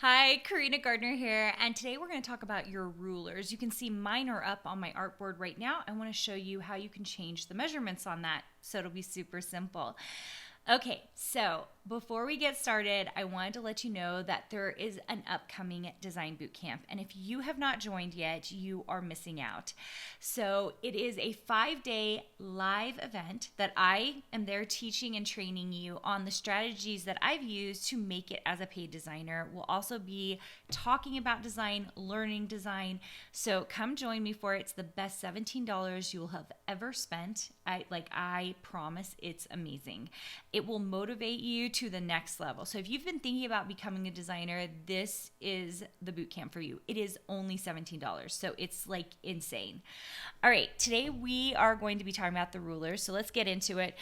Hi, Karina Gardner here, and today we're going to talk about your rulers. You can see mine are up on my artboard right now. I want to show you how you can change the measurements on that, so it'll be super simple. Okay, so before we get started, I wanted to let you know that there is an upcoming design boot camp. And if you have not joined yet, you are missing out. So it is a 5-day live event that I am there teaching and training you on the strategies that I've used to make it as a paid designer. We'll also be talking about design, learning design. So come join me for it. It's the best $17 you will have ever spent. I promise it's amazing. It will motivate you to the next level. So if you've been thinking about becoming a designer, this is the boot camp for you. It is only $17, so it's like insane. All right, today we are going to be talking about the rulers, so let's get into it.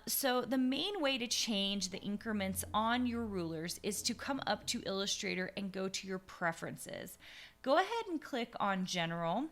So the main way to change the increments on your rulers is to come up to Illustrator and go to your preferences. Go ahead and click on General.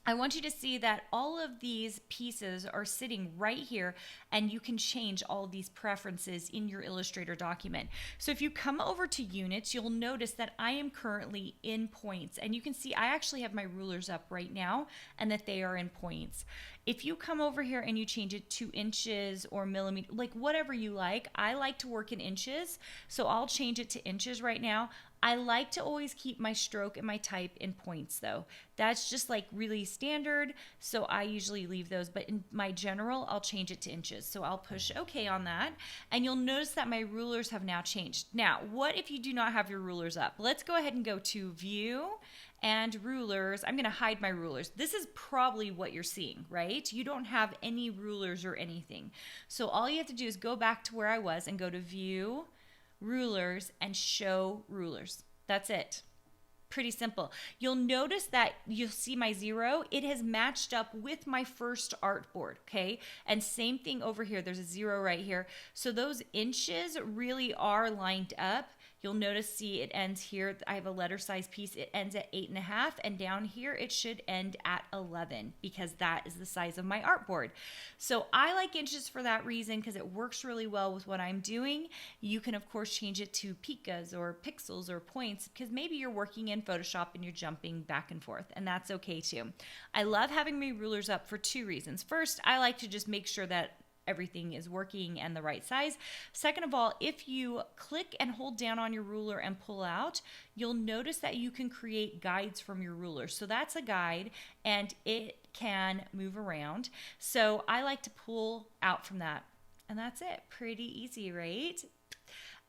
I want you to see that all of these pieces are sitting right here, and you can change all of these preferences in your Illustrator document. So if you come over to units, you'll notice that I am currently in points, and you can see I actually have my rulers up right now and that they are in points. If you come over here and you change it to inches or millimeter, like whatever you like, I like to work in inches, so I'll change it to inches right now. I like to always keep my stroke and my type in points though. That's just like really standard, so I usually leave those, but in my general, I'll change it to inches. So I'll push OK on that, and you'll notice that my rulers have now changed. Now, what if you do not have your rulers up? Let's go ahead and go to View and Rulers. I'm gonna hide my rulers. This is probably what you're seeing, right? You don't have any rulers or anything. So all you have to do is go back to where I was and go to View, Rulers, and Show Rulers. That's it. Pretty simple. You'll notice that you'll see my 0. It has matched up with my first artboard, okay? And same thing over here. There's a 0 right here. So those inches really are lined up. You'll notice, see, it ends here. I have a letter size piece. It ends at 8.5, and down here it should end at 11 because that is the size of my artboard. So I like inches for that reason because it works really well with what I'm doing. You can, of course, change it to picas or pixels or points because maybe you're working in Photoshop and you're jumping back and forth, and that's okay too. I love having my rulers up for 2 reasons. First, I like to just make sure that everything is working and the right size. Second of all, if you click and hold down on your ruler and pull out, you'll notice that you can create guides from your ruler. So that's a guide and it can move around. So I like to pull out from that. And that's it. Pretty easy, right?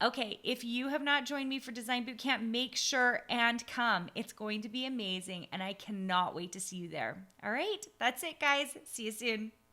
Okay, if you have not joined me for Design Bootcamp, make sure and come. It's going to be amazing and I cannot wait to see you there. All right, that's it, guys. See you soon.